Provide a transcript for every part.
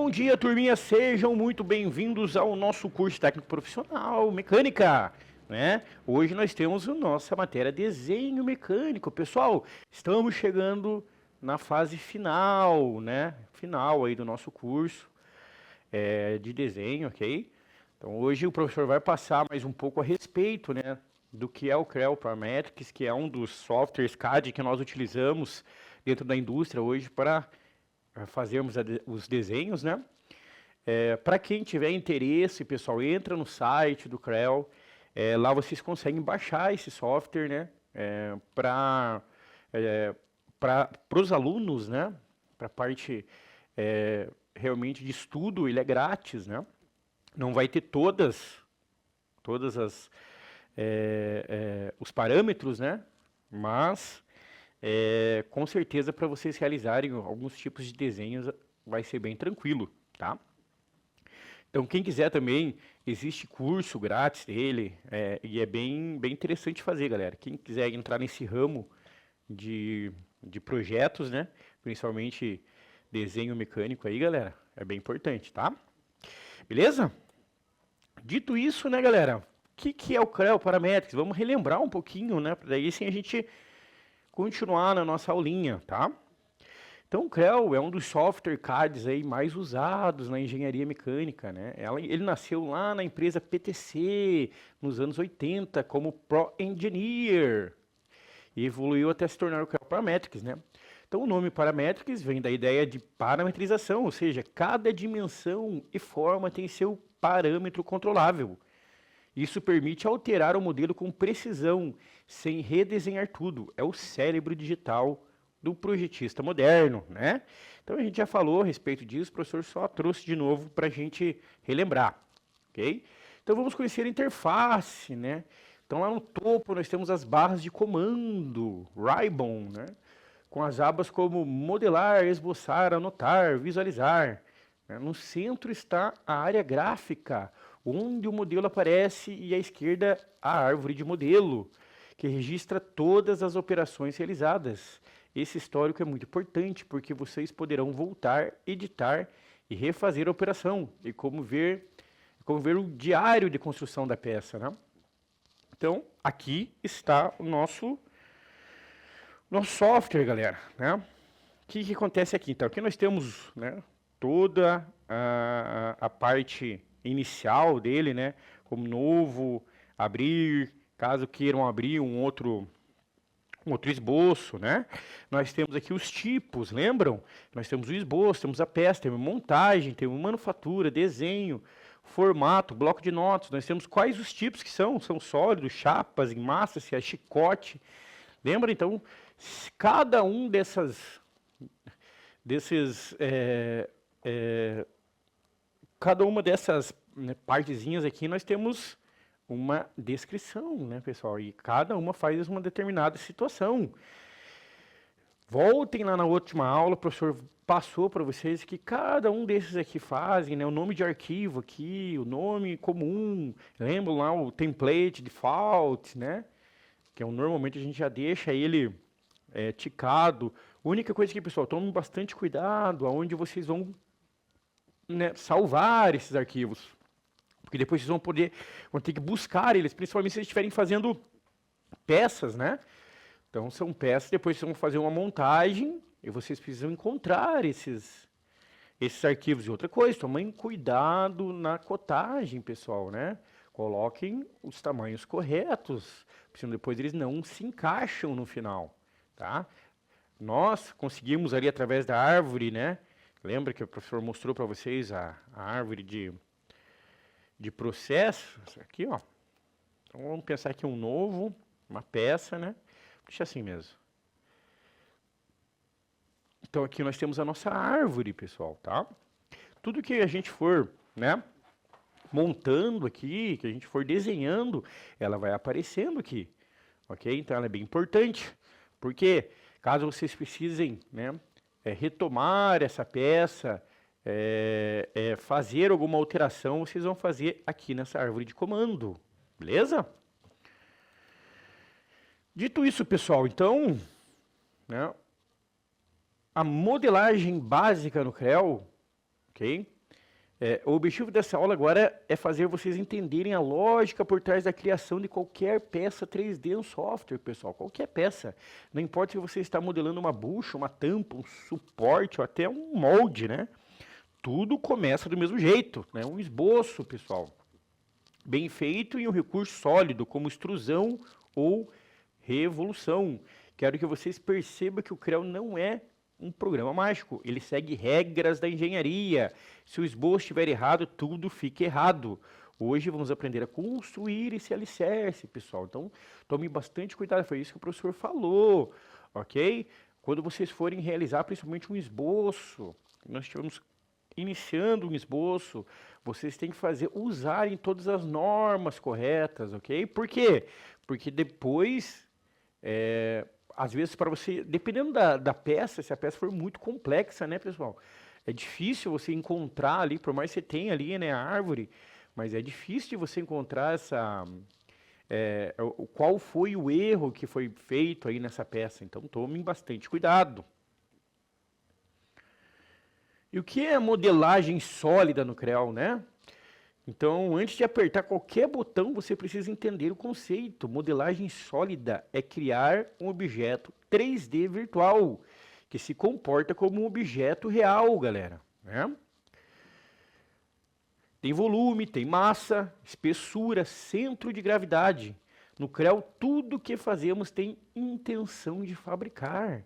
Bom dia, turminha, sejam muito bem-vindos ao nosso curso técnico profissional Mecânica, né? Hoje nós temos a nossa matéria Desenho Mecânico. Pessoal, estamos chegando na fase final, né? Final aí do nosso curso de desenho, ok? Então hoje o professor vai passar mais um pouco a respeito, né, do que é o Creo Parametrics, que é um dos softwares CAD que nós utilizamos dentro da indústria hoje para fazermos os desenhos, né? Para quem tiver interesse, pessoal, entra no site do Creo, lá vocês conseguem baixar esse software, né? Para os alunos, né? Para a parte realmente de estudo, ele é grátis, né? Não vai ter todas os parâmetros, né? Mas com certeza para vocês realizarem alguns tipos de desenhos vai ser bem tranquilo, tá? Então quem quiser também, existe curso grátis dele, e é bem interessante fazer, galera. Quem quiser entrar nesse ramo de projetos, né? Principalmente desenho mecânico aí, galera, é bem importante, tá? Beleza? Dito isso, né, galera, o que é o Creo Parametrics? Vamos relembrar um pouquinho, né? Para daí sim a gente continuar na nossa aulinha, tá? Então, o Creo é um dos software CADs aí mais usados na engenharia mecânica, né? Ele nasceu lá na empresa PTC, nos anos 80, como Pro Engineer, e evoluiu até se tornar o Creo Parametrics, né? Então, o nome Parametrics vem da ideia de parametrização, ou seja, cada dimensão e forma tem seu parâmetro controlável. Isso permite alterar o modelo com precisão, sem redesenhar tudo. É o cérebro digital do projetista moderno, né? Então a gente já falou a respeito disso, o professor só trouxe de novo para a gente relembrar, ok? Então vamos conhecer a interface, né? Então lá no topo nós temos as barras de comando, Ribbon, né? Com as abas como modelar, esboçar, anotar, visualizar. No centro está a área gráfica, onde o modelo aparece, e à esquerda a árvore de modelo, que registra todas as operações realizadas. Esse histórico é muito importante, porque vocês poderão voltar, editar e refazer a operação, e como ver o diário de construção da peça, né? Então, aqui está o nosso software, galera, né? O que acontece aqui? Então, aqui nós temos, né, toda a parte inicial dele, né? Como novo, abrir, caso queiram abrir um outro esboço, né? Nós temos aqui os tipos, lembram? Nós temos o esboço, temos a peça, temos montagem, temos manufatura, desenho, formato, bloco de notas. Nós temos quais os tipos que são? São sólidos, chapas, em massa, se é chicote. Lembra? Então, cada um cada uma dessas, né, partezinhas aqui, nós temos uma descrição, né, pessoal? E cada uma faz uma determinada situação. Voltem lá na última aula, o professor passou para vocês que cada um desses aqui fazem, né, o nome de arquivo aqui, o nome comum, lembram lá o template default, né? Que normalmente a gente já deixa ele ticado. A única coisa que, pessoal, tomem bastante cuidado aonde vocês vão, né, salvar esses arquivos. Porque depois vocês vão ter que buscar eles, principalmente se vocês estiverem fazendo peças, né? Então são peças, depois vocês vão fazer uma montagem e vocês precisam encontrar esses arquivos. E outra coisa, tomem cuidado na cotagem, pessoal, né? Coloquem os tamanhos corretos, porque depois eles não se encaixam no final, tá? Nós conseguimos ali através da árvore, né? Lembra que o professor mostrou para vocês a árvore de processo? Aqui, ó. Então vamos pensar aqui um novo, uma peça, né? Deixa assim mesmo. Então aqui nós temos a nossa árvore, pessoal, tá? Tudo que a gente for, né, montando aqui, que a gente for desenhando, ela vai aparecendo aqui, ok? Então ela é bem importante, porque caso vocês precisem, né, retomar essa peça, fazer alguma alteração, vocês vão fazer aqui nessa árvore de comando, beleza? Dito isso, pessoal, então, né, a modelagem básica no Creo, ok? O objetivo dessa aula agora é fazer vocês entenderem a lógica por trás da criação de qualquer peça 3D no software, pessoal. Qualquer peça. Não importa se você está modelando uma bucha, uma tampa, um suporte ou até um molde, né? Tudo começa do mesmo jeito, né? Um esboço, pessoal. Bem feito e um recurso sólido, como extrusão ou revolução. Quero que vocês percebam que o Creo não é um programa mágico. Ele segue regras da engenharia. Se o esboço estiver errado, tudo fica errado. Hoje vamos aprender a construir esse alicerce, pessoal. Então, tome bastante cuidado. Foi isso que o professor falou, ok? Quando vocês forem realizar principalmente um esboço, nós estivemos iniciando um esboço, vocês têm que usarem todas as normas corretas, ok? Por quê? Porque depois, às vezes para você, dependendo da peça, se a peça for muito complexa, né, pessoal? É difícil você encontrar ali, por mais que você tenha ali, né, a árvore, mas é difícil de você encontrar qual foi o erro que foi feito aí nessa peça. Então, tomem bastante cuidado. E o que é modelagem sólida no Creo, né? Então, antes de apertar qualquer botão, você precisa entender o conceito. Modelagem sólida é criar um objeto 3D virtual, que se comporta como um objeto real, galera, né? Tem volume, tem massa, espessura, centro de gravidade. No Creo, tudo que fazemos tem intenção de fabricar.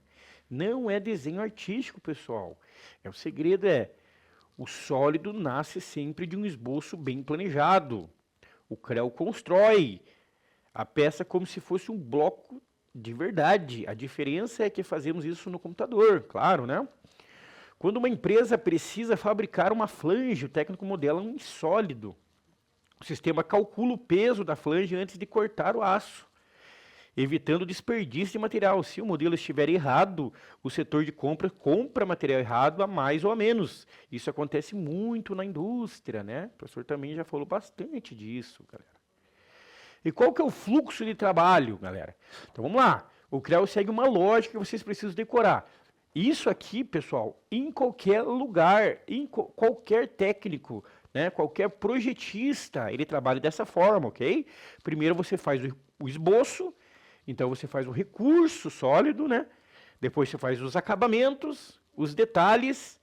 Não é desenho artístico, pessoal. O segredo o sólido nasce sempre de um esboço bem planejado. O Creo constrói a peça como se fosse um bloco de verdade. A diferença é que fazemos isso no computador, claro, né? Quando uma empresa precisa fabricar uma flange, o técnico modela um sólido. O sistema calcula o peso da flange antes de cortar o aço, evitando desperdício de material. Se o modelo estiver errado, o setor de compra material errado a mais ou a menos. Isso acontece muito na indústria, né? O professor também já falou bastante disso, galera. E qual que é o fluxo de trabalho, galera? Então vamos lá. O Creo segue uma lógica que vocês precisam decorar. Isso aqui, pessoal, em qualquer lugar, qualquer técnico, né, qualquer projetista, ele trabalha dessa forma, ok? Primeiro você faz o esboço, então você faz o recurso sólido, né? Depois você faz os acabamentos, os detalhes,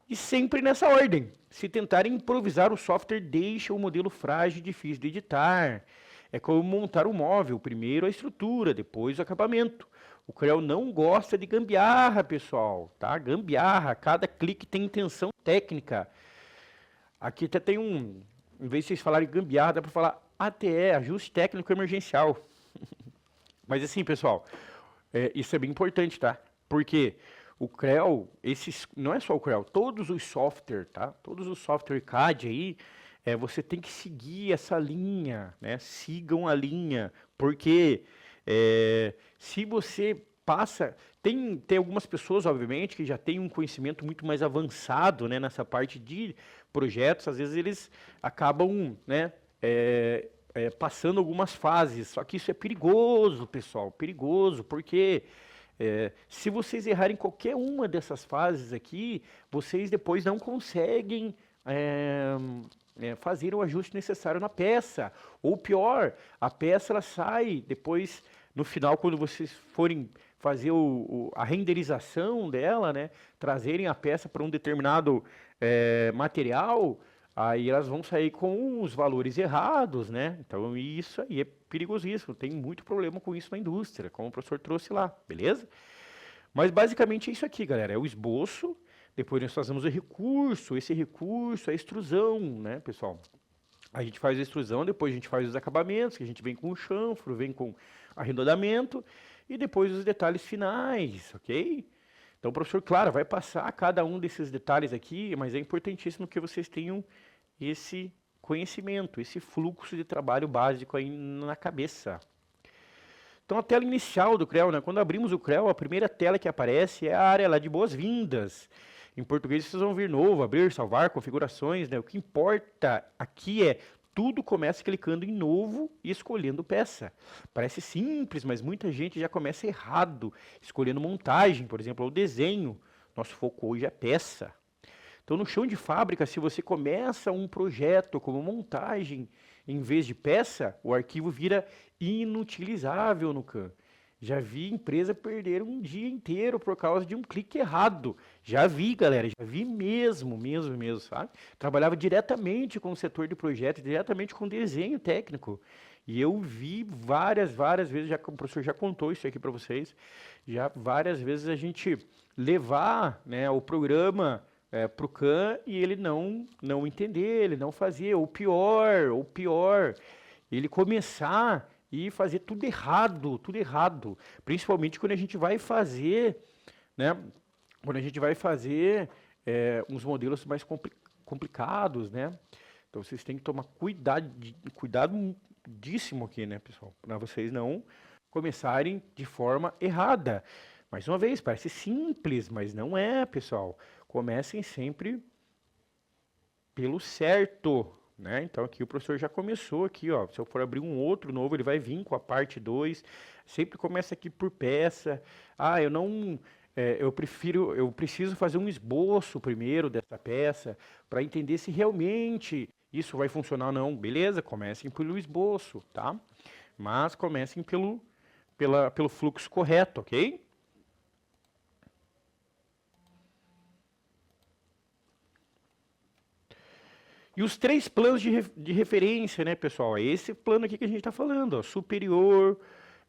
e sempre nessa ordem. Se tentarem improvisar, o software deixa o modelo frágil e difícil de editar. É como montar um móvel, primeiro a estrutura, depois o acabamento. O Creo não gosta de gambiarra, pessoal, tá? Gambiarra, cada clique tem intenção técnica. Aqui até tem em vez de vocês falarem gambiarra, dá para falar ATE, ajuste técnico emergencial. Mas assim, pessoal, isso é bem importante, tá? Porque o Creo, não é só o Creo, todos os softwares, tá? Todos os software CAD aí, você tem que seguir essa linha, né? Sigam a linha, porque se você passa... Tem algumas pessoas, obviamente, que já têm um conhecimento muito mais avançado, né, nessa parte de projetos. Às vezes eles acabam, né, passando algumas fases. Só que isso é perigoso, pessoal, perigoso, porque se vocês errarem qualquer uma dessas fases aqui, vocês depois não conseguem fazer o ajuste necessário na peça. Ou pior, a peça ela sai depois, no final, quando vocês forem fazer a renderização dela, né, trazerem a peça para um determinado material, aí elas vão sair com os valores errados, né? Então isso aí é perigosíssimo, tem muito problema com isso na indústria, como o professor trouxe lá, beleza? Mas basicamente é isso aqui, galera, é o esboço, depois nós fazemos o recurso, esse recurso é a extrusão, né, pessoal? A gente faz a extrusão, depois a gente faz os acabamentos, que a gente vem com o chanfro, vem com arredondamento, e depois os detalhes finais, ok? Então o professor, claro, vai passar cada um desses detalhes aqui, mas é importantíssimo que vocês tenham esse conhecimento, esse fluxo de trabalho básico aí na cabeça. Então a tela inicial do Creo, né? Quando abrimos o Creo, a primeira tela que aparece é a área lá de boas-vindas. Em português vocês vão vir novo, abrir, salvar, configurações, né? O que importa aqui é tudo começa clicando em novo e escolhendo peça. Parece simples, mas muita gente já começa errado, escolhendo montagem, por exemplo, ou desenho. Nosso foco hoje é peça. Então, no chão de fábrica, se você começa um projeto como montagem em vez de peça, o arquivo vira inutilizável no CAM. Já vi empresa perder um dia inteiro por causa de um clique errado. Já vi, galera, já vi mesmo, sabe? Trabalhava diretamente com o setor de projetos, diretamente com desenho técnico. E eu vi várias vezes, já, o professor já contou isso aqui para vocês, já várias vezes a gente levar, né, o programa para o CAM e ele não entender, ele não fazer, ou pior, ele começar e fazer tudo errado, principalmente quando a gente vai fazer, né, quando a gente vai fazer uns modelos mais complicados, né, então vocês têm que tomar cuidadíssimo aqui, né, pessoal, para vocês não começarem de forma errada. Mais uma vez, parece simples, mas não é, pessoal. Comecem sempre pelo certo, né? Então aqui o professor já começou aqui, ó. Se eu for abrir um outro novo, ele vai vir com a parte 2. Sempre começa aqui por peça. Ah, eu preciso fazer um esboço primeiro dessa peça para entender se realmente isso vai funcionar ou não. Beleza? Comecem pelo esboço, tá? Mas comecem pelo fluxo correto, ok? E os 3 planos de referência, né, pessoal? É esse plano aqui que a gente está falando, ó, superior,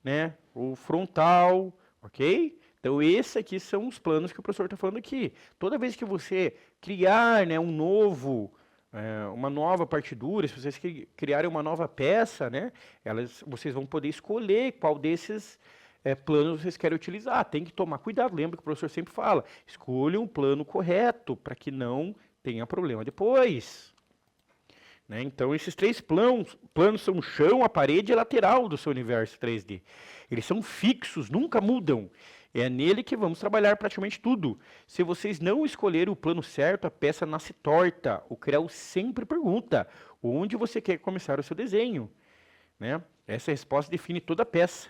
né, o frontal, ok? Então, esses aqui são os planos que o professor está falando aqui. Toda vez que você criar, né, uma nova partidura, se vocês criarem uma nova peça, né, vocês vão poder escolher qual desses planos vocês querem utilizar. Tem que tomar cuidado, lembra que o professor sempre fala, escolha um plano correto, para que não tenha problema depois. Né? Então, esses 3 planos são o chão, a parede e a lateral do seu universo 3D. Eles são fixos, nunca mudam. É nele que vamos trabalhar praticamente tudo. Se vocês não escolherem o plano certo, a peça nasce torta. O CREL sempre pergunta, onde você quer começar o seu desenho? Né? Essa resposta define toda a peça.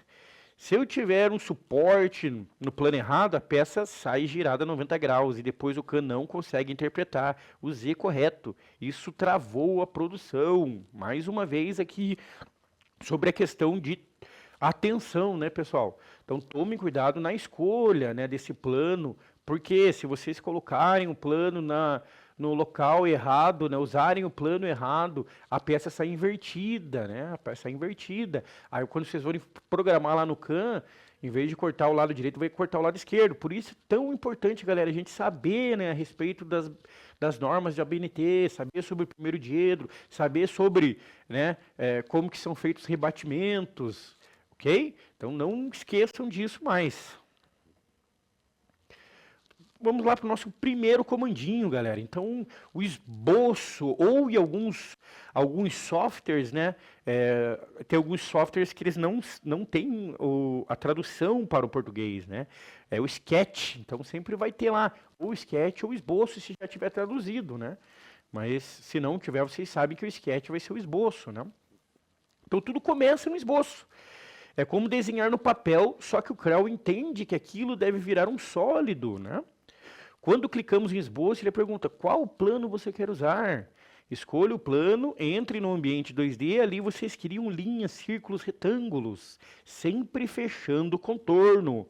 Se eu tiver um suporte no plano errado, a peça sai girada 90 graus e depois o CAM não consegue interpretar o Z correto. Isso travou a produção. Mais uma vez aqui sobre a questão de atenção, né, pessoal? Então tomem cuidado na escolha, né, desse plano, porque se vocês colocarem o plano no local errado, né, usarem o plano errado, a peça sai invertida, né? A peça sai invertida. Aí quando vocês forem programar lá no CAM, em vez de cortar o lado direito, vai cortar o lado esquerdo. Por isso é tão importante, galera, a gente saber, né, a respeito das normas de ABNT, saber sobre o primeiro diedro, saber sobre, né, como que são feitos os rebatimentos, ok? Então não esqueçam disso mais. Vamos lá para o nosso primeiro comandinho, galera. Então, o esboço, ou em alguns softwares, né? Tem alguns softwares que eles não têm a tradução para o português, né? É o sketch. Então, sempre vai ter lá o sketch ou o esboço, se já tiver traduzido, né? Mas, se não tiver, vocês sabem que o sketch vai ser o esboço, né? Então, tudo começa no esboço. É como desenhar no papel, só que o CREL entende que aquilo deve virar um sólido, né? Quando clicamos em esboço, ele pergunta qual plano você quer usar. Escolha o plano, entre no ambiente 2D, ali vocês criam linhas, círculos, retângulos, sempre fechando o contorno.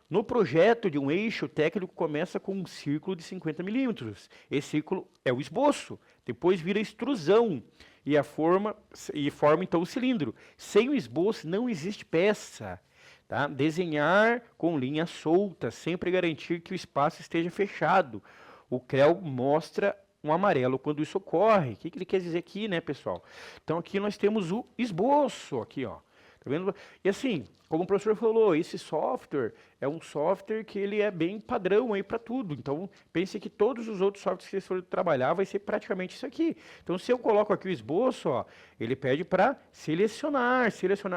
No projeto de um eixo, o técnico começa com um círculo de 50 milímetros. Esse círculo é o esboço, depois vira extrusão forma então o cilindro. Sem o esboço não existe peça. Tá? Desenhar com linhas soltas, sempre garantir que o espaço esteja fechado. O CREL mostra um amarelo quando isso ocorre. O que ele quer dizer aqui, né, pessoal? Então aqui nós temos o esboço, aqui, ó. Tá vendo? E assim, como o professor falou, esse software é um software que ele é bem padrão aí para tudo. Então, pense que todos os outros softwares que vocês forem trabalhar vai ser praticamente isso aqui. Então, se eu coloco aqui o esboço, ó, ele pede para selecionar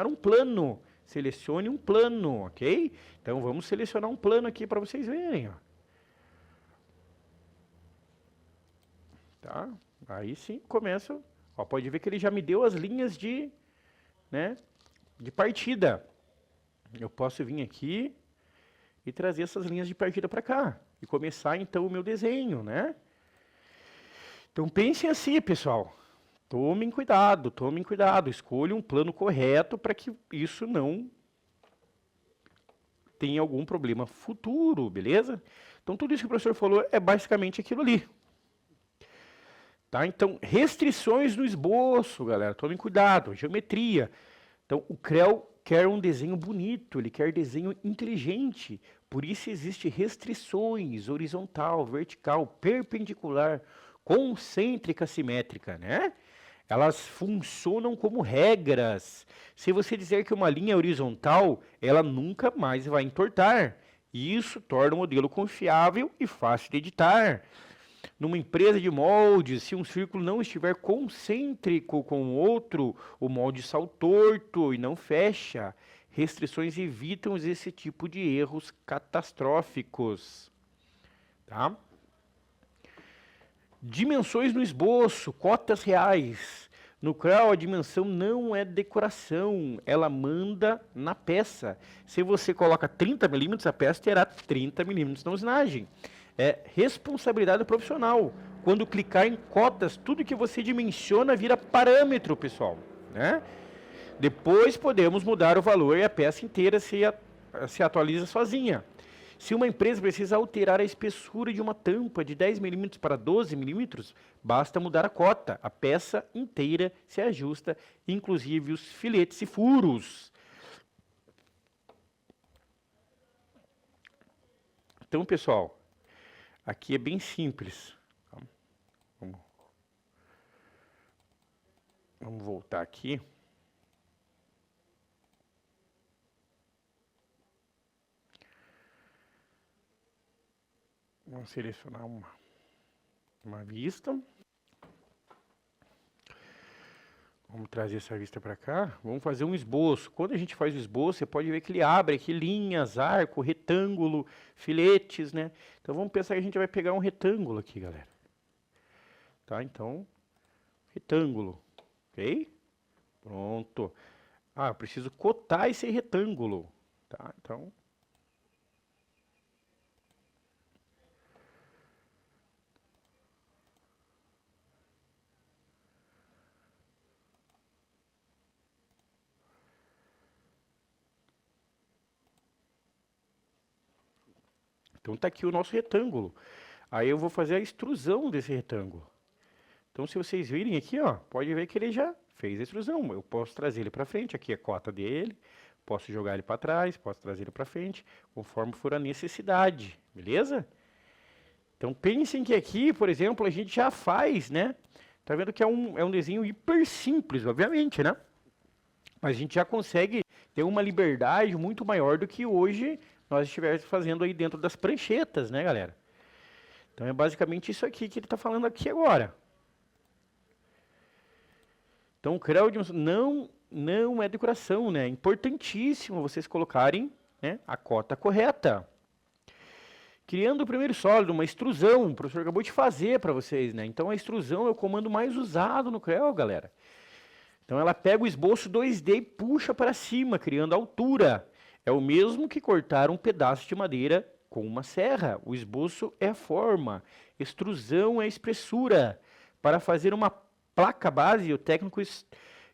um plano. Selecione um plano, ok? Então, vamos selecionar um plano aqui para vocês verem, ó. Tá? Aí sim, começa. Ó, pode ver que ele já me deu as linhas de partida. Eu posso vir aqui e trazer essas linhas de partida para cá. E começar, então, o meu desenho, né? Então pensem assim, pessoal. Tomem cuidado, tomem cuidado. Escolha um plano correto para que isso não tenha algum problema futuro, beleza? Então tudo isso que o professor falou é basicamente aquilo ali. Tá? Então, restrições no esboço, galera. Tomem cuidado. Geometria. Então, o CREL quer um desenho bonito, ele quer desenho inteligente. Por isso existe restrições, horizontal, vertical, perpendicular, concêntrica, simétrica, né? Elas funcionam como regras. Se você dizer que uma linha é horizontal, ela nunca mais vai entortar. Isso torna o modelo confiável e fácil de editar. Numa empresa de moldes, se um círculo não estiver concêntrico com o outro, o molde sai torto e não fecha. Restrições evitam esse tipo de erros catastróficos. Tá? Dimensões no esboço, cotas reais. No CREL, a dimensão não é decoração, ela manda na peça. Se você coloca 30 milímetros, a peça terá 30 milímetros na usinagem. É responsabilidade profissional. Quando clicar em cotas, tudo que você dimensiona vira parâmetro, pessoal, né? Depois podemos mudar o valor e a peça inteira se atualiza sozinha. Se uma empresa precisa alterar a espessura de uma tampa de 10 milímetros para 12 milímetros, basta mudar a cota. A peça inteira se ajusta, inclusive os filetes e furos. Então, pessoal, aqui é bem simples. Vamos voltar aqui. Vamos selecionar uma vista. Vamos trazer essa vista para cá. Vamos fazer um esboço. Quando a gente faz o esboço, você pode ver que ele abre aqui linhas, arco, retângulo, filetes, né? Então vamos pensar que a gente vai pegar um retângulo aqui, galera. Tá? Então, retângulo. Ok? Pronto. Ah, eu preciso cotar esse retângulo. Tá? Então, tá aqui o nosso retângulo. Aí eu vou fazer a extrusão desse retângulo. Então, se vocês virem aqui, ó, pode ver que ele já fez a extrusão. Eu posso trazer ele para frente, aqui é a cota dele. Posso jogar ele para trás, posso trazer ele para frente, conforme for a necessidade, beleza? Então, pensem que aqui, por exemplo, a gente já faz, né? Tá vendo que é um desenho hiper simples, obviamente, né? Mas a gente já consegue ter uma liberdade muito maior do que hoje nós estivéssemos fazendo aí dentro das pranchetas, né, galera? Então é basicamente isso aqui que ele está falando aqui agora. Então o CREL não é decoração, né? É importantíssimo vocês colocarem, né, a cota correta. Criando o primeiro sólido, uma extrusão, o professor acabou de fazer para vocês, né? Então a extrusão é o comando mais usado no CREL, galera. Então ela pega o esboço 2D e puxa para cima, criando altura. É o mesmo que cortar um pedaço de madeira com uma serra. O esboço é a forma, extrusão é a espessura. Para fazer uma placa base, o técnico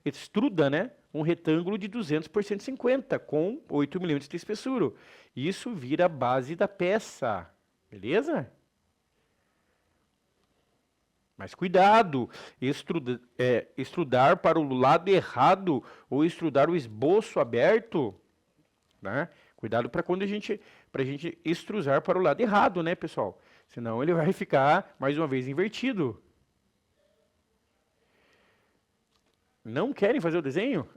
extruda, né, um retângulo de 200 por 150 com 8 milímetros de espessura. Isso vira a base da peça, beleza? Mas cuidado, extrudar para o lado errado ou extrudar o esboço aberto, né? Cuidado para quando a gente extrusar para o lado errado, né, pessoal? Senão ele vai ficar, mais uma vez, invertido. Não querem fazer o desenho?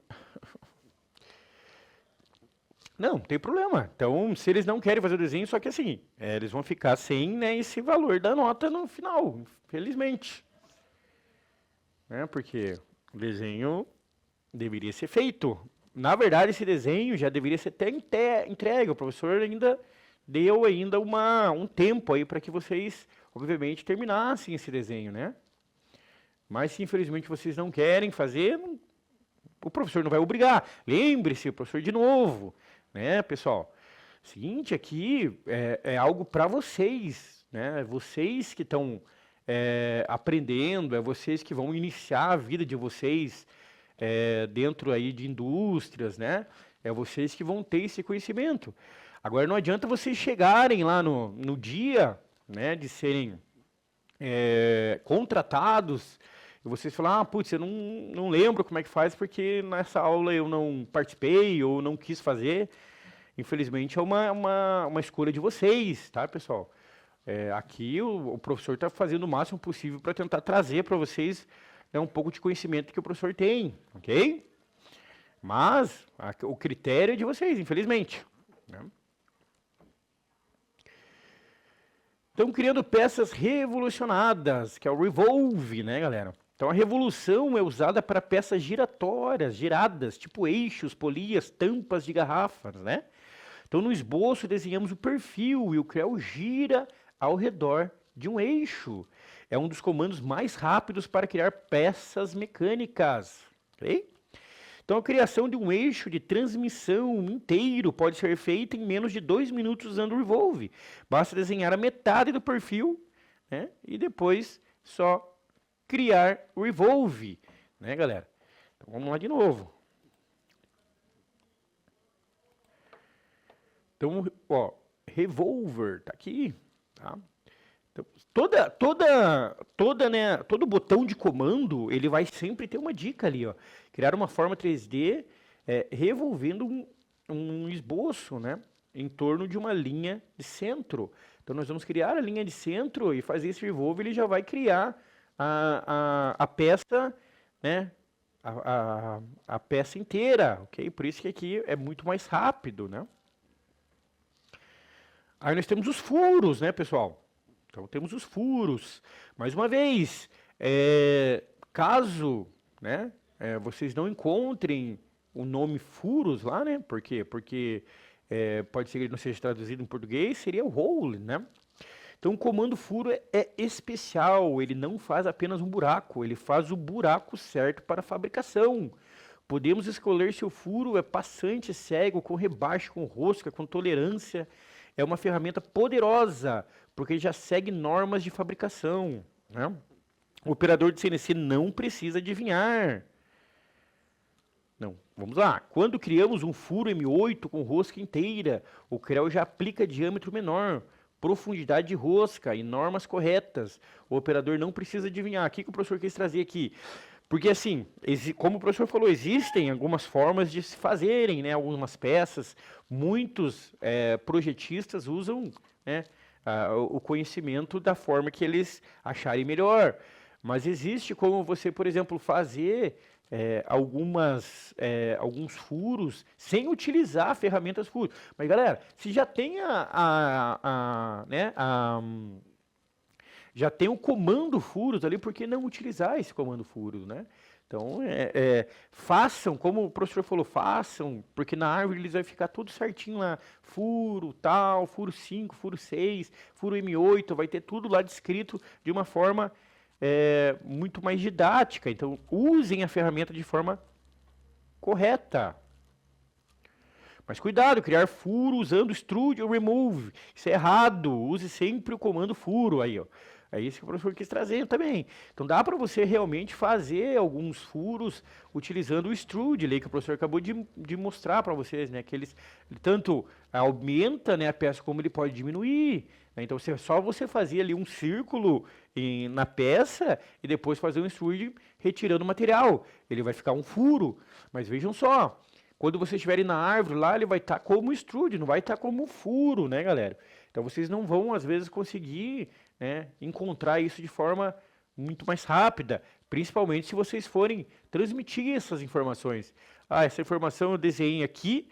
Não tem problema. Então, se eles não querem fazer o desenho, só que assim, eles vão ficar sem, né, esse valor da nota no final, infelizmente. Né, porque o desenho deveria ser feito. Na verdade, esse desenho já deveria ser até entregue. O professor ainda deu um tempo aí para que vocês, obviamente, terminassem esse desenho, né? Mas se infelizmente vocês não querem fazer, o professor não vai obrigar. Lembre-se, o professor de novo, né, pessoal? Seguinte, aqui é algo para vocês, né? Vocês que estão aprendendo, é vocês que vão iniciar a vida de vocês dentro aí de indústrias, né? É vocês que vão ter esse conhecimento. Agora não adianta vocês chegarem lá no dia, né, de serem contratados, e vocês falam, putz, eu não lembro como é que faz porque nessa aula eu não participei ou não quis fazer. Infelizmente é uma escolha de vocês, tá, pessoal? Aqui o professor está fazendo o máximo possível para tentar trazer para vocês um pouco de conhecimento que o professor tem, ok? Mas o critério é de vocês, infelizmente, né? Estão criando peças revolucionadas, que é o Revolve, né, galera? Então a revolução é usada para peças giratórias, giradas, tipo eixos, polias, tampas de garrafas, né? Então no esboço desenhamos o perfil e o Creu gira ao redor de um eixo. É um dos comandos mais rápidos para criar peças mecânicas, ok? Então a criação de um eixo de transmissão inteiro pode ser feita em menos de 2 minutos usando o Revolve. Basta desenhar a metade do perfil, né, e depois só criar o Revolve, né, galera? Então vamos lá de novo. Então, ó, Revolver tá aqui, tá? Então, né, todo botão de comando, ele vai sempre ter uma dica ali, ó. Criar uma forma 3D revolvendo um esboço, né, em torno de uma linha de centro. Então nós vamos criar a linha de centro e fazer esse revolve, ele já vai criar a peça, né, a peça inteira, ok? Por isso que aqui é muito mais rápido, né? Aí nós temos os furos, né, pessoal? Então temos os furos. Mais uma vez, caso, né, vocês não encontrem o nome furos lá, né? Por quê? Porque pode ser que ele não seja traduzido em português, seria o hole, né? Então o comando furo é especial, ele não faz apenas um buraco, ele faz o buraco certo para a fabricação. Podemos escolher se o furo é passante, cego, com rebaixo, com rosca, com tolerância. É uma ferramenta poderosa, porque já segue normas de fabricação, né? O operador de CNC não precisa adivinhar. Não, vamos lá. Quando criamos um furo M8 com rosca inteira, o Creu já aplica diâmetro menor, profundidade de rosca e normas corretas. O operador não precisa adivinhar. O que o professor quis trazer aqui? Porque assim, como o professor falou, existem algumas formas de se fazerem, né, algumas peças. Muitos projetistas usam, né, o conhecimento da forma que eles acharem melhor. Mas existe como você, por exemplo, fazer alguns furos sem utilizar ferramentas furos. Mas galera, se já tem já tem o comando furos ali, por que não utilizar esse comando furos, né? Então, façam, como o professor falou, façam, porque na árvore eles vai ficar tudo certinho lá, furo tal, furo 5, furo 6, furo M8, vai ter tudo lá descrito de uma forma muito mais didática. Então, usem a ferramenta de forma correta. Mas cuidado, criar furo usando extrude ou remove, isso é errado, use sempre o comando furo aí, ó. É isso que o professor quis trazer também. Então dá para você realmente fazer alguns furos utilizando o extrude, ali, que o professor acabou de mostrar para vocês, né? Que ele tanto aumenta, né, a peça como ele pode diminuir, né? Então só você fazer ali um círculo na peça e depois fazer um extrude retirando o material. Ele vai ficar um furo, mas vejam só. Quando vocês estiverem na árvore lá, ele vai estar como extrude, não vai estar como furo, né, galera? Então vocês não vão, às vezes, conseguir, né, encontrar isso de forma muito mais rápida, principalmente se vocês forem transmitir essas informações. Essa informação eu desenhei aqui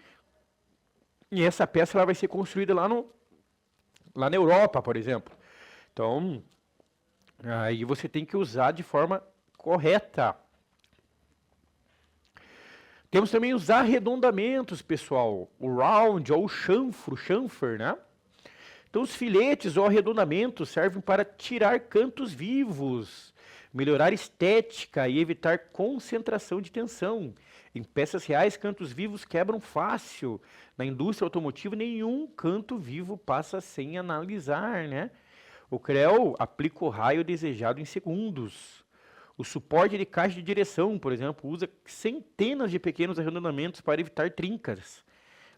e essa peça ela vai ser construída lá na Europa, por exemplo. Então, aí você tem que usar de forma correta. Temos também os arredondamentos, pessoal. O round ou o chamfer, né? Então, os filetes ou arredondamentos servem para tirar cantos vivos, melhorar estética e evitar concentração de tensão. Em peças reais, cantos vivos quebram fácil. Na indústria automotiva, nenhum canto vivo passa sem analisar, né? O CREO aplica o raio desejado em segundos. O suporte de caixa de direção, por exemplo, usa centenas de pequenos arredondamentos para evitar trincas,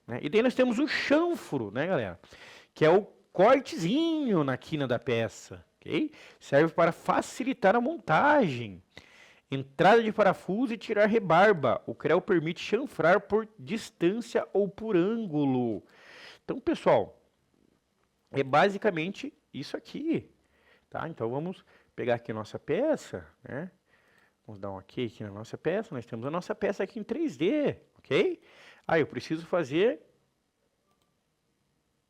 né? E daí nós temos o chanfro, né, galera? Que é o cortezinho na quina da peça, ok? Serve para facilitar a montagem. Entrada de parafuso e tirar rebarba. O CREO permite chanfrar por distância ou por ângulo. Então, pessoal, é basicamente isso aqui, tá? Então, vamos pegar aqui a nossa peça, né? Vamos dar um OK aqui na nossa peça. Nós temos a nossa peça aqui em 3D, ok? Aí, eu preciso fazer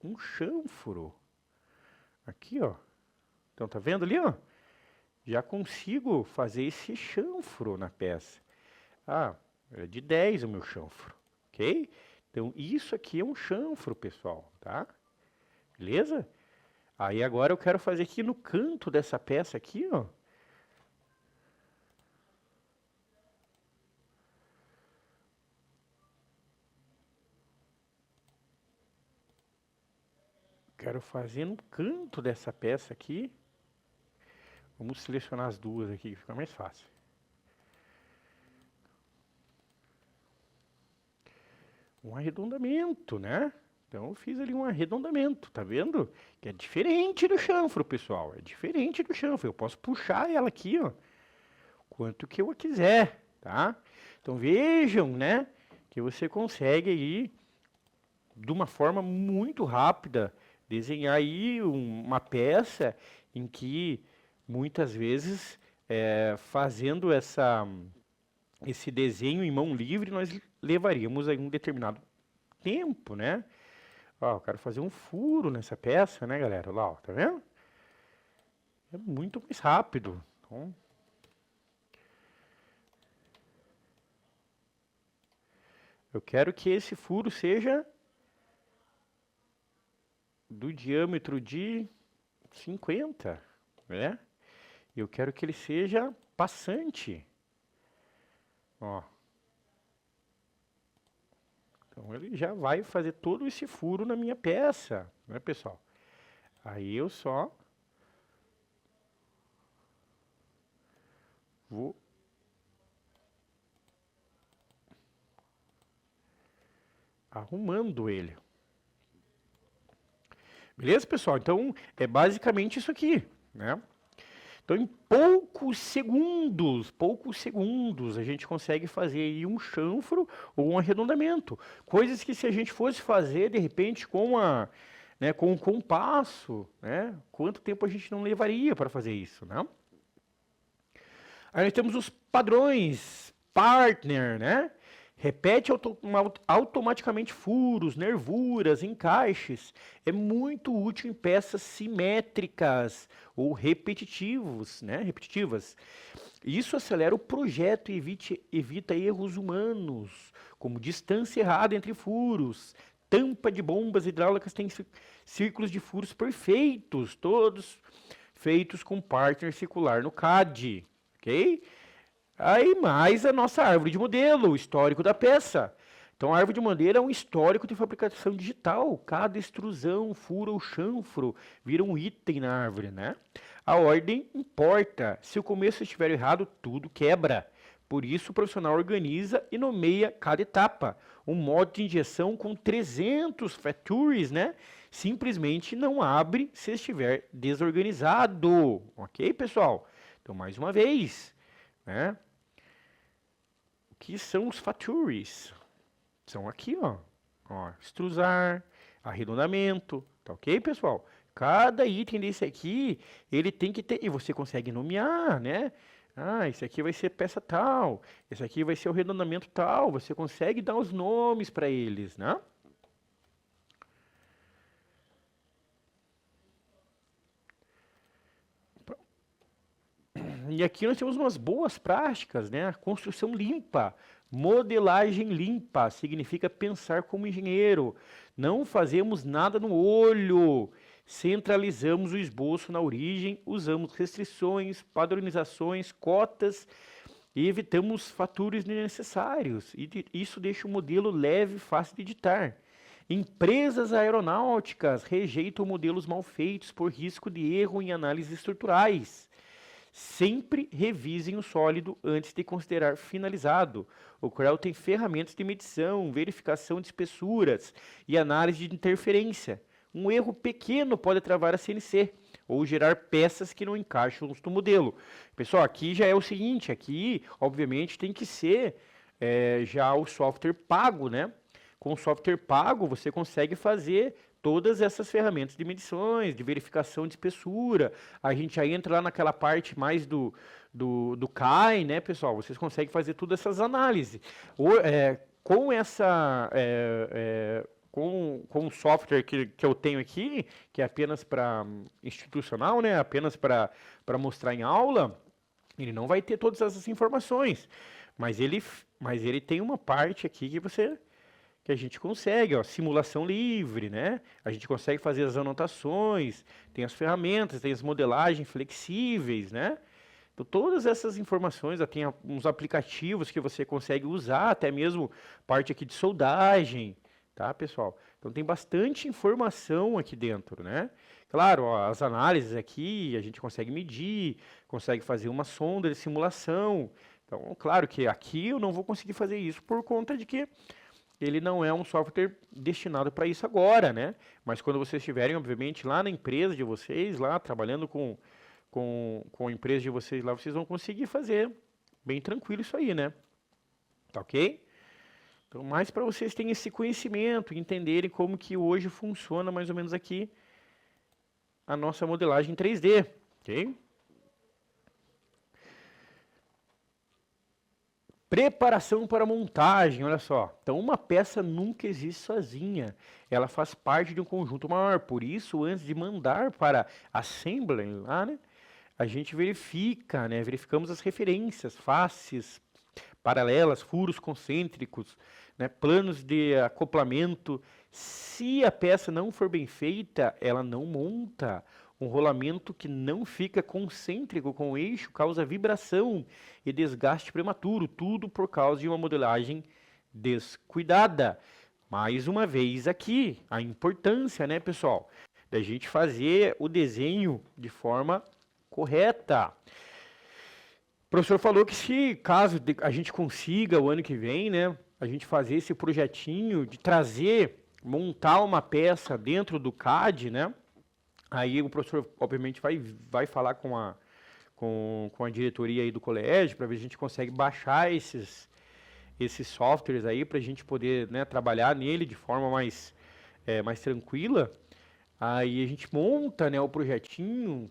um chanfro. Aqui, ó. Então, tá vendo ali, ó? Já consigo fazer esse chanfro na peça. Ah, é de 10 o meu chanfro, ok? Então, isso aqui é um chanfro, pessoal, tá? Beleza? Aí, agora eu quero fazer aqui no canto dessa peça aqui, ó. Quero fazer no canto dessa peça aqui. Vamos selecionar as duas aqui, que fica mais fácil. Um arredondamento, né? Então eu fiz ali um arredondamento, tá vendo? Que é diferente do chanfro, pessoal. É diferente do chanfro. Eu posso puxar ela aqui, ó, quanto que eu quiser, tá? Então vejam, né, que você consegue aí, de uma forma muito rápida, desenhar aí uma peça em que muitas vezes, fazendo esse desenho em mão livre, nós levaríamos aí um determinado tempo, né? Ó, eu quero fazer um furo nessa peça, né, galera? Lá, ó, tá vendo? É muito mais rápido. Então, eu quero que esse furo seja do diâmetro de 50, né? Eu quero que ele seja passante. Ó. Então ele já vai fazer todo esse furo na minha peça, né, pessoal? Aí eu só vou arrumando ele. Beleza, pessoal? Então é basicamente isso aqui, né? Então, em poucos segundos, a gente consegue fazer aí um chanfro ou um arredondamento. Coisas que se a gente fosse fazer, de repente, com um compasso, né? Quanto tempo a gente não levaria para fazer isso, né? Aí nós temos os padrões, partner, né? Repete automaticamente furos, nervuras, encaixes. É muito útil em peças simétricas ou repetitivas. Isso acelera o projeto e evita erros humanos, como distância errada entre furos. Tampa de bombas hidráulicas tem círculos de furos perfeitos, todos feitos com partner circular no CAD, ok? Aí mais a nossa árvore de modelo, o histórico da peça. Então a árvore de madeira é um histórico de fabricação digital. Cada extrusão, furo ou chanfro vira um item na árvore, né? A ordem importa. Se o começo estiver errado, tudo quebra. Por isso o profissional organiza e nomeia cada etapa. Um modo de injeção com 300 factories, né? Simplesmente não abre se estiver desorganizado. Ok, pessoal? Então mais uma vez, né? Que são os fatores? São aqui, ó. Extrusar, arredondamento, tá ok, pessoal? Cada item desse aqui, ele tem que ter, e você consegue nomear, né? Ah, esse aqui vai ser peça tal, esse aqui vai ser o arredondamento tal, você consegue dar os nomes para eles, né? E aqui nós temos umas boas práticas, né? Construção limpa, modelagem limpa, significa pensar como engenheiro. Não fazemos nada no olho, centralizamos o esboço na origem, usamos restrições, padronizações, cotas e evitamos fatores desnecessários. E isso deixa o modelo leve e fácil de editar. Empresas aeronáuticas rejeitam modelos mal feitos por risco de erro em análises estruturais. Sempre revisem o sólido antes de considerar finalizado. O CREL tem ferramentas de medição, verificação de espessuras e análise de interferência. Um erro pequeno pode travar a CNC ou gerar peças que não encaixam no modelo. Pessoal, aqui já é o seguinte, aqui obviamente tem que ser já o software pago, né? Com o software pago você consegue fazer todas essas ferramentas de medições, de verificação de espessura. A gente já entra lá naquela parte mais do CAI, né, pessoal? Vocês conseguem fazer todas essas análises. Com essa... com o software que eu tenho aqui, que é apenas para institucional, né, apenas para mostrar em aula, ele não vai ter todas essas informações. Mas ele tem uma parte aqui que a gente consegue, ó, simulação livre, né? A gente consegue fazer as anotações, tem as ferramentas, tem as modelagens flexíveis, né? Então, todas essas informações, ó, tem uns aplicativos que você consegue usar, até mesmo parte aqui de soldagem, tá, pessoal? Então, tem bastante informação aqui dentro, né? Claro, ó, as análises aqui, a gente consegue medir, consegue fazer uma sonda de simulação. Então, claro que aqui eu não vou conseguir fazer isso por conta de que ele não é um software destinado para isso agora, né? Mas quando vocês estiverem, obviamente, lá na empresa de vocês, lá trabalhando com a empresa de vocês lá, vocês vão conseguir fazer bem tranquilo isso aí, né? Tá ok? Então, mais para vocês terem esse conhecimento, entenderem como que hoje funciona mais ou menos aqui a nossa modelagem 3D, ok? Preparação para montagem, olha só. Então, uma peça nunca existe sozinha. Ela faz parte de um conjunto maior. Por isso, antes de mandar para assembly, lá, né, a gente verifica, né, verificamos as referências, faces paralelas, furos concêntricos, né, planos de acoplamento. Se a peça não for bem feita, ela não monta. Um rolamento que não fica concêntrico com o eixo causa vibração e desgaste prematuro, tudo por causa de uma modelagem descuidada. Mais uma vez aqui, a importância, né, pessoal, da gente fazer o desenho de forma correta. O professor falou que se caso a gente consiga o ano que vem, né, a gente fazer esse projetinho de trazer, montar uma peça dentro do CAD, né, aí o professor, obviamente, vai falar com a diretoria aí do colégio para ver se a gente consegue baixar esses softwares aí para a gente poder, né, trabalhar nele de forma mais tranquila. Aí a gente monta, né, o projetinho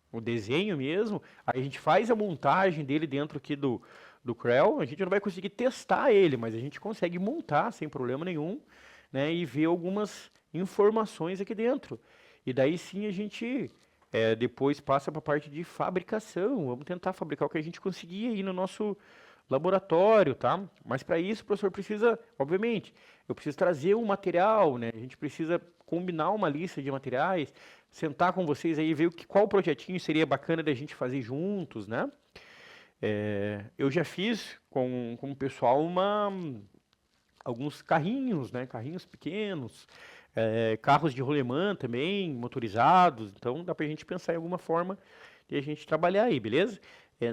o desenho mesmo, aí a gente faz a montagem dele dentro aqui do CREL. A gente não vai conseguir testar ele, mas a gente consegue montar sem problema nenhum, né, e ver algumas informações aqui dentro. E daí sim a gente depois passa para a parte de fabricação. Vamos tentar fabricar o que a gente conseguir aí no nosso laboratório, tá? Mas para isso o professor precisa, obviamente, eu preciso trazer um material, né? A gente precisa combinar uma lista de materiais, sentar com vocês aí e ver qual projetinho seria bacana da gente fazer juntos, né? Eu já fiz com o pessoal alguns carrinhos, né? Carrinhos pequenos, carros de rolemã também, motorizados. Então dá pra gente pensar em alguma forma de a gente trabalhar aí, beleza?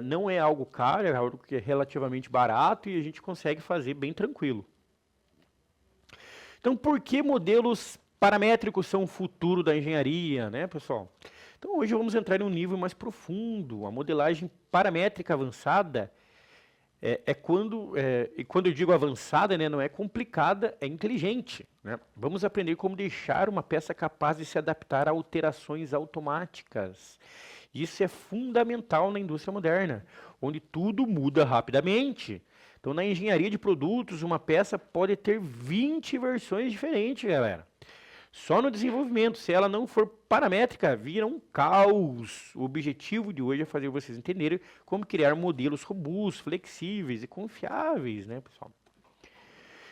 Não é algo caro, é algo que é relativamente barato e a gente consegue fazer bem tranquilo. Então, por que modelos paramétricos são o futuro da engenharia, né, pessoal? Então, hoje vamos entrar em um nível mais profundo. A modelagem paramétrica avançada e quando eu digo avançada, né, não é complicada, é inteligente, né? Vamos aprender como deixar uma peça capaz de se adaptar a alterações automáticas. Isso é fundamental na indústria moderna, onde tudo muda rapidamente. Então, na engenharia de produtos, uma peça pode ter 20 versões diferentes, galera. Só no desenvolvimento, se ela não for paramétrica, vira um caos. O objetivo de hoje é fazer vocês entenderem como criar modelos robustos, flexíveis e confiáveis, né, pessoal?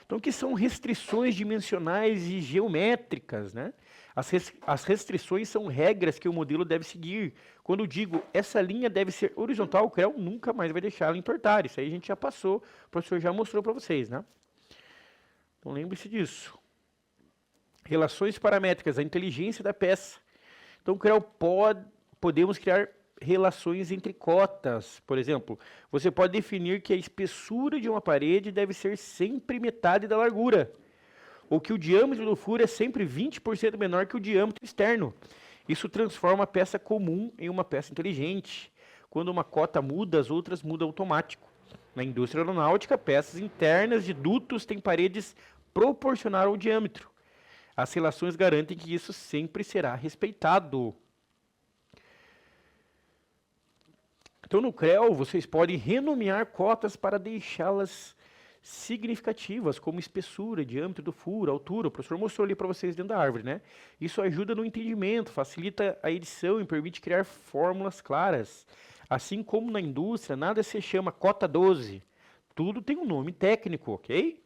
Então, o que são restrições dimensionais e geométricas, né? As restrições são regras que o modelo deve seguir. Quando eu digo essa linha deve ser horizontal, o CREL nunca mais vai deixar ela entortar. Isso aí a gente já passou, o professor já mostrou para vocês, né? Então lembre-se disso. Relações paramétricas, a inteligência da peça. Então, podemos criar relações entre cotas. Por exemplo, você pode definir que a espessura de uma parede deve ser sempre metade da largura, ou que o diâmetro do furo é sempre 20% menor que o diâmetro externo. Isso transforma a peça comum em uma peça inteligente. Quando uma cota muda, as outras mudam automático. Na indústria aeronáutica, peças internas de dutos têm paredes proporcionais ao diâmetro. As relações garantem que isso sempre será respeitado. Então, no CREL, vocês podem renomear cotas para deixá-las significativas, como espessura, diâmetro do furo, altura. O professor mostrou ali para vocês dentro da árvore, né? Isso ajuda no entendimento, facilita a edição e permite criar fórmulas claras. Assim como na indústria, nada se chama cota 12. Tudo tem um nome técnico, ok?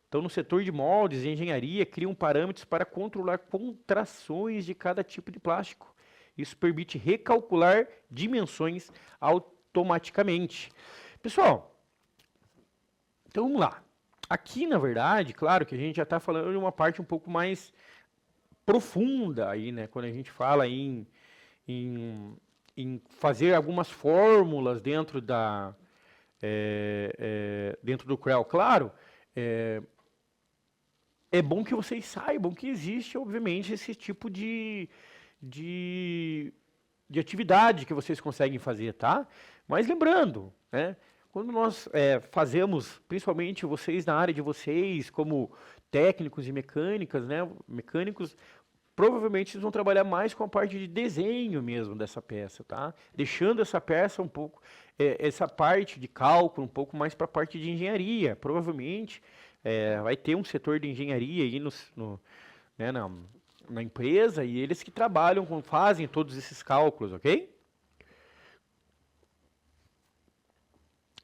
Então, no setor de moldes e engenharia, criam parâmetros para controlar contrações de cada tipo de plástico. Isso permite recalcular dimensões automaticamente. Pessoal, então vamos lá. Aqui, na verdade, claro que a gente já está falando de uma parte um pouco mais profunda aí, né? Quando a gente fala em fazer algumas fórmulas dentro dentro do CREL. Claro, é bom que vocês saibam que existe, obviamente, esse tipo de atividade que vocês conseguem fazer, tá? Mas lembrando, né? Quando nós fazemos, principalmente vocês na área de vocês, como técnicos e mecânicas, né? Mecânicos, provavelmente vocês vão trabalhar mais com a parte de desenho mesmo dessa peça, tá? Deixando essa peça um pouco, essa parte de cálculo um pouco mais para a parte de engenharia. Provavelmente vai ter um setor de engenharia aí né, na empresa, e eles que trabalham, fazem todos esses cálculos, ok?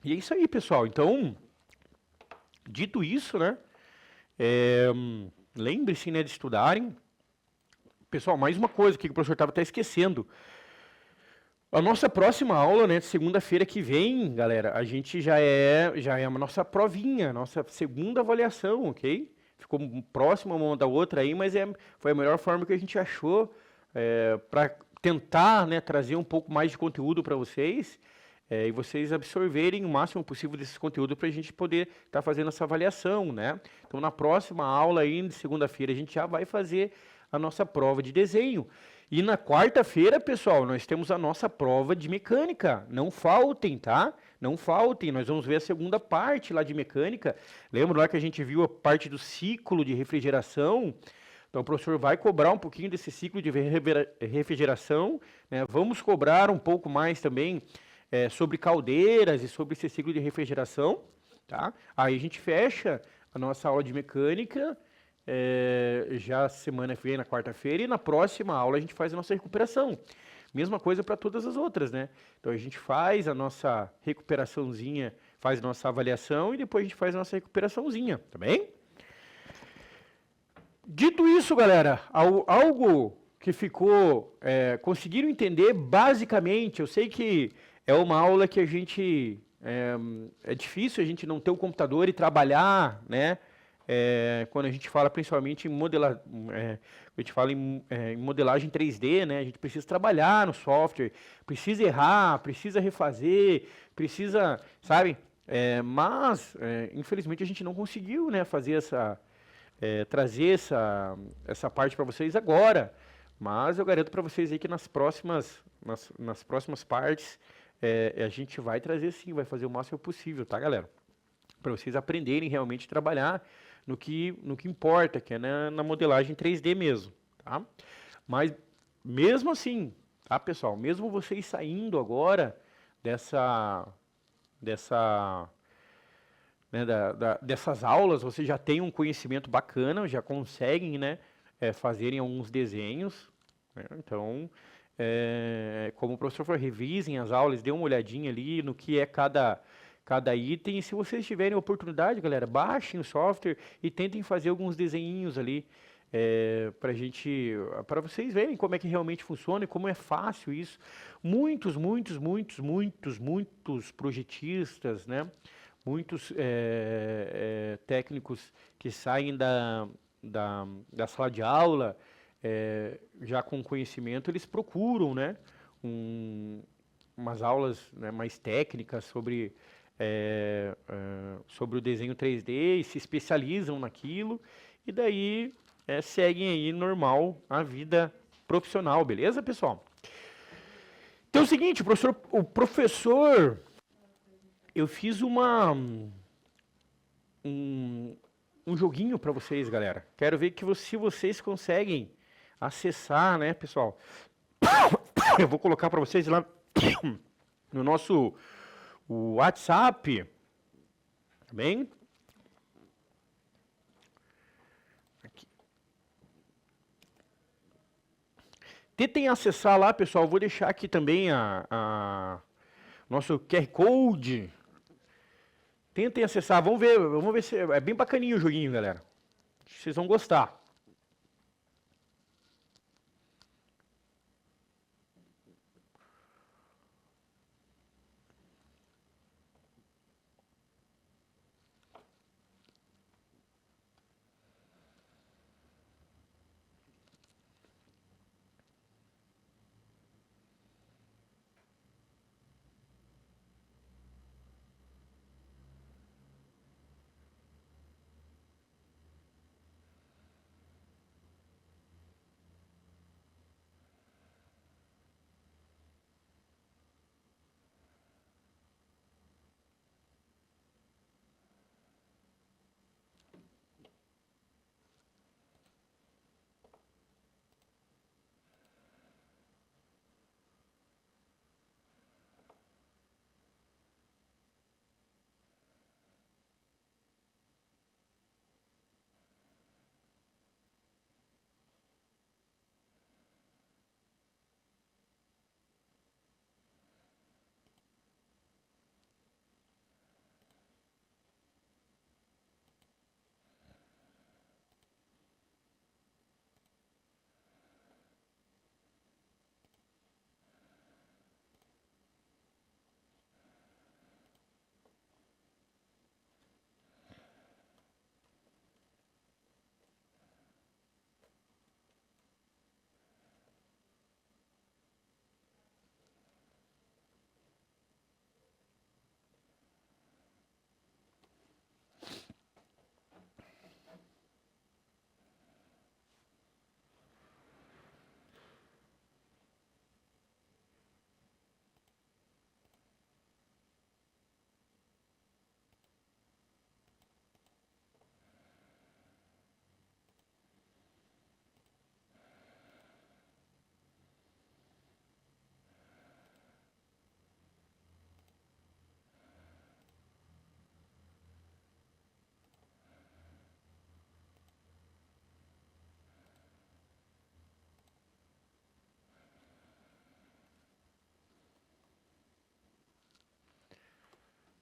E é isso aí, pessoal. Então, dito isso, né? Lembre-se, né, de estudarem. Pessoal, mais uma coisa que o professor estava até esquecendo. A nossa próxima aula, né, segunda-feira que vem, galera, a gente já é a nossa provinha, nossa segunda avaliação, ok? Ficou próxima uma da outra aí, mas foi a melhor forma que a gente achou para tentar, né, trazer um pouco mais de conteúdo para vocês e vocês absorverem o máximo possível desse conteúdo para a gente poder estar fazendo essa avaliação, né? Então, na próxima aula aí, de segunda-feira, a gente já vai fazer a nossa prova de desenho. E na quarta-feira, pessoal, nós temos a nossa prova de mecânica. Não faltem, tá? Não faltem. Nós vamos ver a segunda parte lá de mecânica. Lembra lá que a gente viu a parte do ciclo de refrigeração? Então, o professor vai cobrar um pouquinho desse ciclo de refrigeração, né? Vamos cobrar um pouco mais também sobre caldeiras e sobre esse ciclo de refrigeração, tá? Aí a gente fecha a nossa aula de mecânica já semana que vem, na quarta-feira, e na próxima aula a gente faz a nossa recuperação. Mesma coisa para todas as outras, né? Então a gente faz a nossa recuperaçãozinha, faz a nossa avaliação e depois a gente faz a nossa recuperaçãozinha, tá bem? Dito isso, galera, algo que ficou, conseguiram entender basicamente, eu sei que é uma aula que a gente, é difícil a gente não ter o computador e trabalhar, né? Quando a gente fala principalmente em a gente fala em modelagem 3D, né? A gente precisa trabalhar no software, precisa errar, precisa refazer, precisa, sabe? Mas, infelizmente, a gente não conseguiu, né, fazer trazer essa parte para vocês agora. Mas eu garanto para vocês aí que nas próximas partes a gente vai trazer sim, vai fazer o máximo possível, tá, galera? Para vocês aprenderem realmente a trabalhar no que importa, que é na modelagem 3D mesmo, tá? Mas mesmo assim, tá, pessoal? Mesmo vocês saindo agora dessas aulas, vocês já têm um conhecimento bacana, já conseguem, né, fazerem alguns desenhos, né? Então, como o professor falou, revisem as aulas, dêem uma olhadinha ali no que é cada item, e se vocês tiverem oportunidade, galera, baixem o software e tentem fazer alguns desenhinhos ali para vocês verem como é que realmente funciona e como é fácil isso. Muitos projetistas, né? muitos técnicos que saem da sala de aula já com conhecimento, eles procuram, né, um- umas aulas, né, mais técnicas sobre o desenho 3D e se especializam naquilo e daí seguem aí normal a vida profissional, beleza, pessoal? Então é o seguinte, o professor, eu fiz um, um joguinho para vocês, galera. Quero ver se vocês conseguem acessar, né, pessoal? Eu vou colocar para vocês lá no nosso WhatsApp, tá bem? Aqui. Tentem acessar lá, pessoal. Eu vou deixar aqui também a nosso QR Code. Tentem acessar. Vamos ver se é bem bacaninho o joguinho, galera. Vocês vão gostar.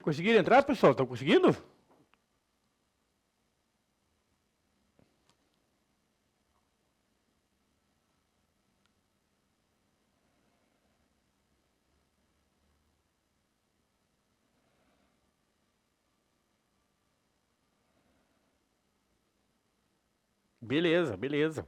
Conseguiram entrar, pessoal? Estão conseguindo? Beleza, beleza.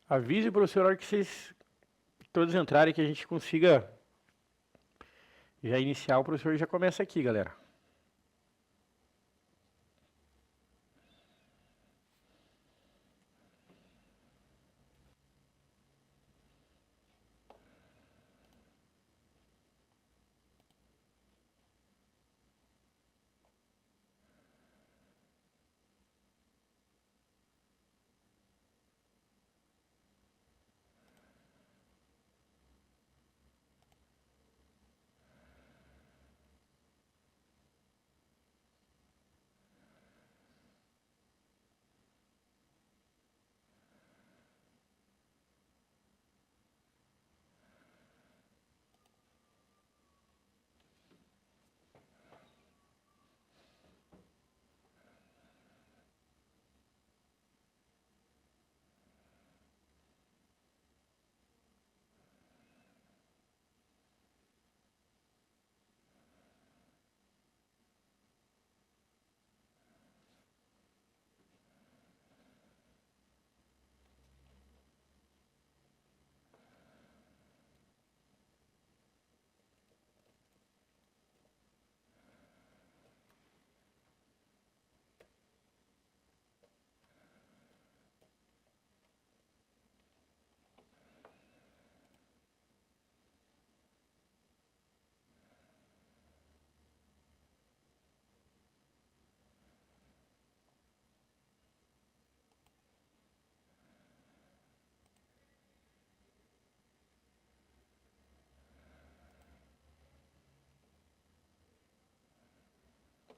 Avise o professor a hora que vocês todos entrarem que a gente consiga já iniciar. O professor já começa aqui, galera.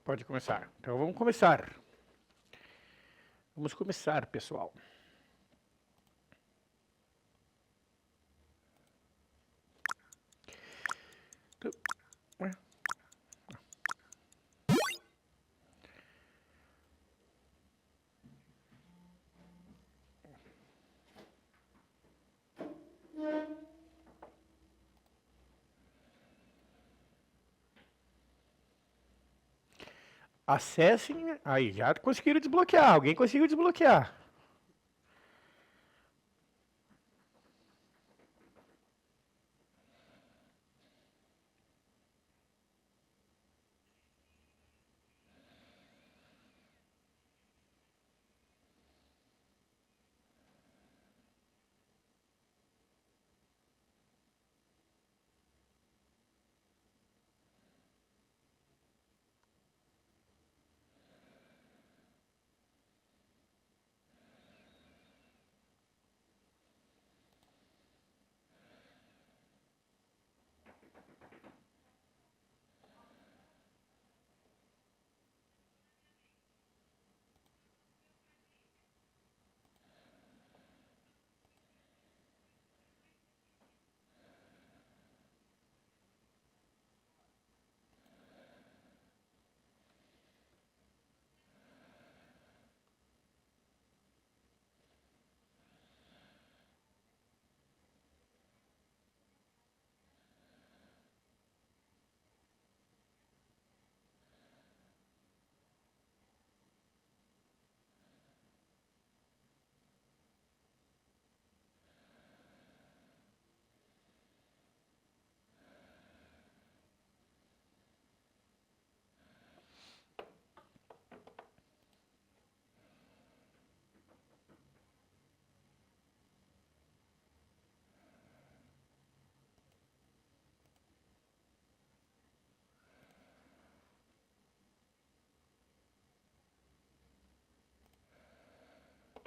Pode começar. Então vamos começar. Vamos começar, pessoal. Acessem. Aí, já conseguiram desbloquear. Alguém conseguiu desbloquear.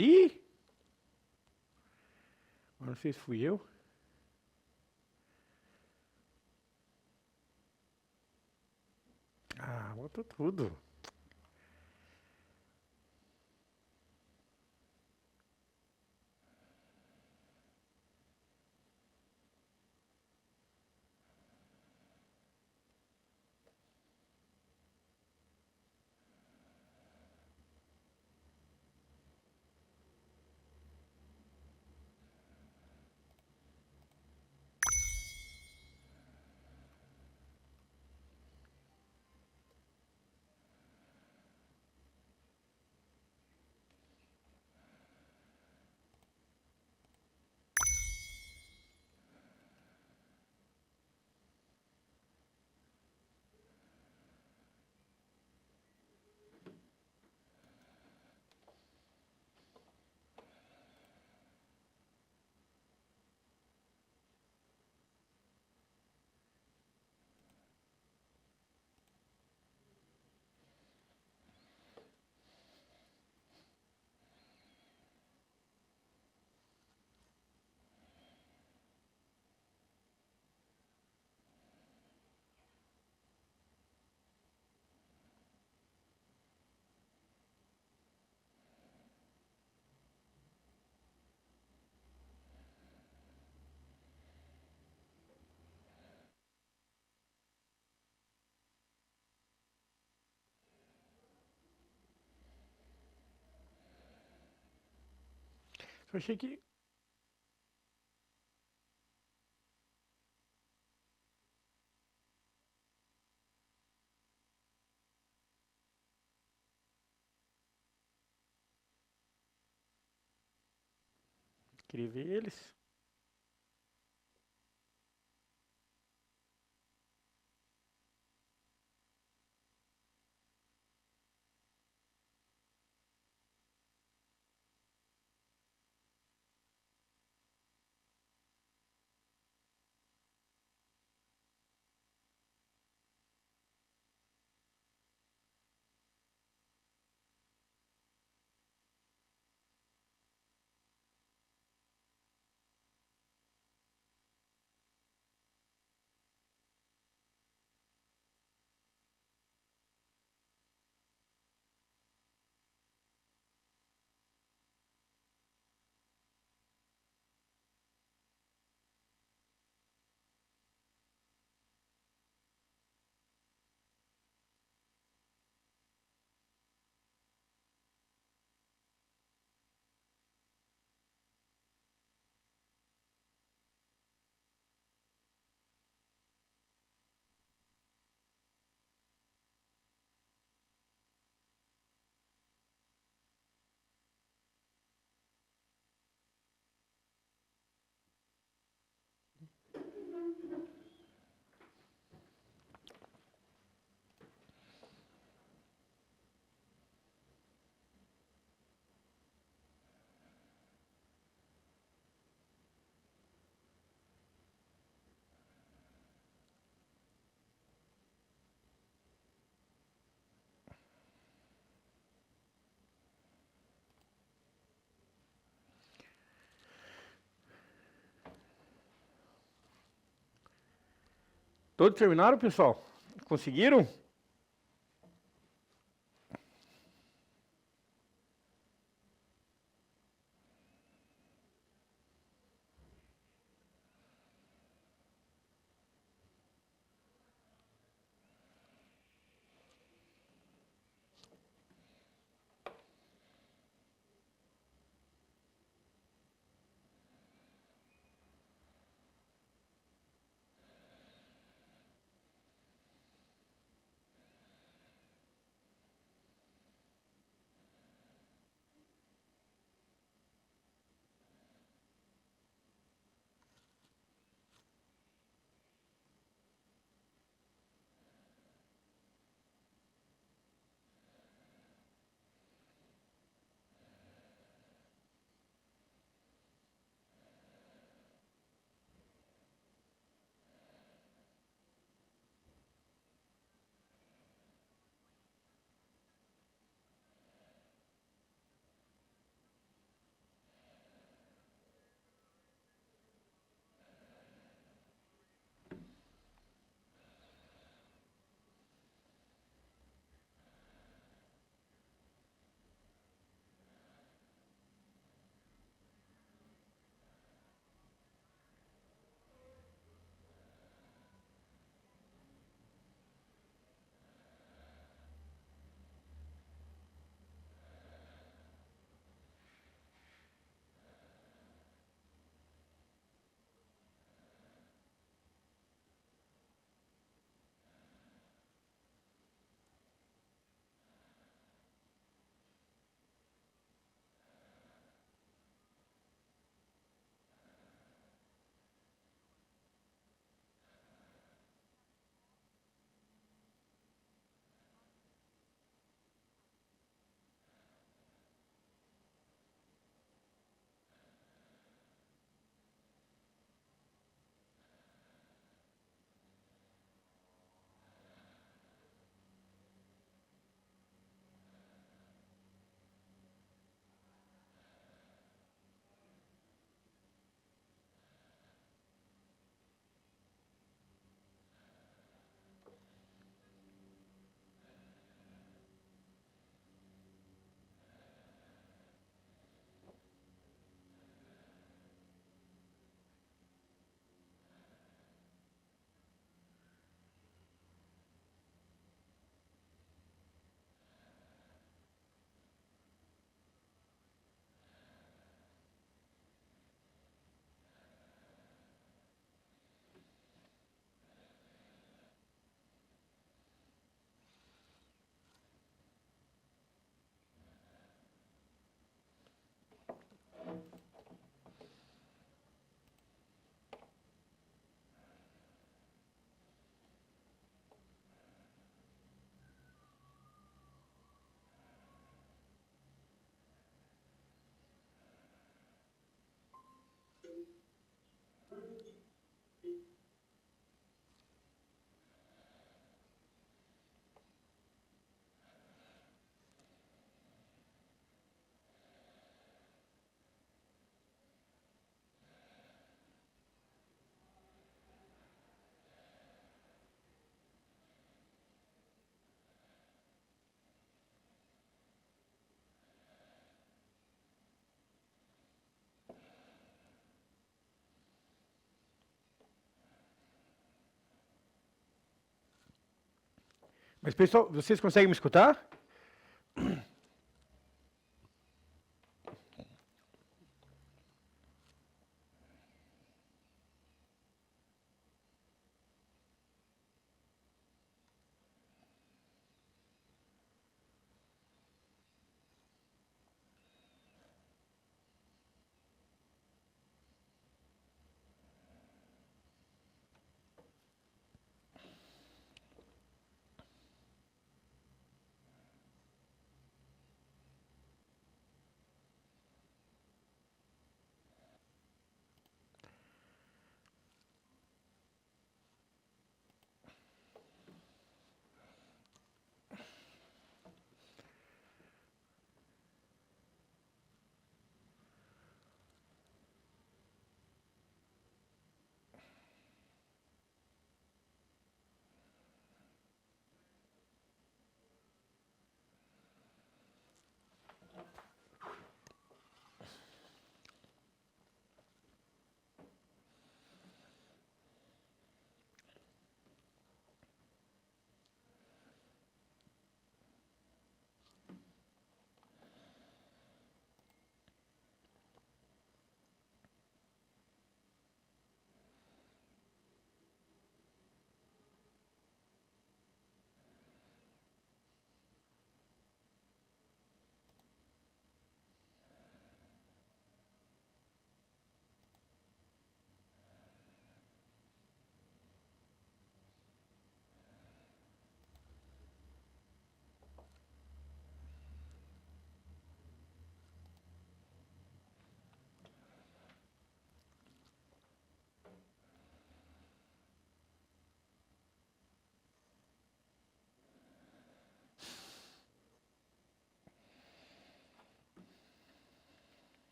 Ih! Não sei se fui eu. Ah, botou tudo. Eu achei que... Queria ver eles. Todos terminaram, pessoal? Conseguiram? Mas, pessoal, vocês conseguem me escutar?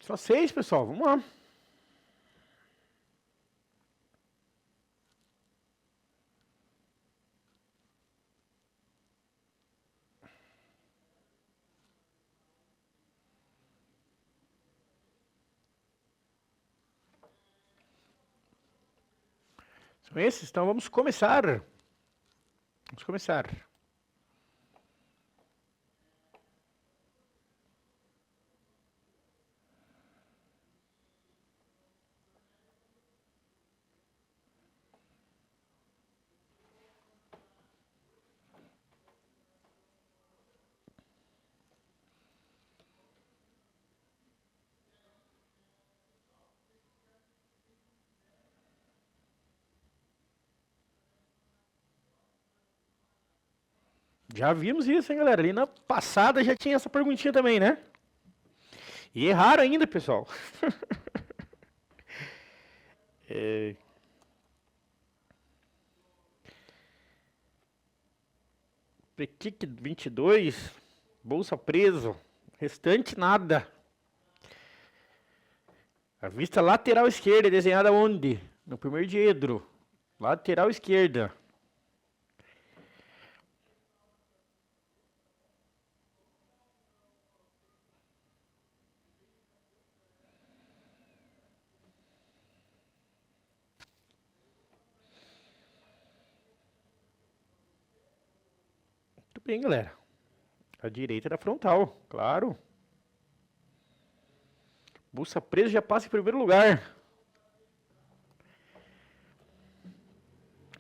Só 6, pessoal. Vamos lá. São esses? Então vamos começar. Vamos começar. Já vimos isso, hein, galera? Ali na passada já tinha essa perguntinha também, né? E erraram ainda, pessoal. É... Pequic 22. Bolsa preso. Restante nada. A vista lateral esquerda desenhada onde? No primeiro diedro. Lateral esquerda. Muito bem, galera. A direita da frontal, claro. Bolsa presa já passa em primeiro lugar.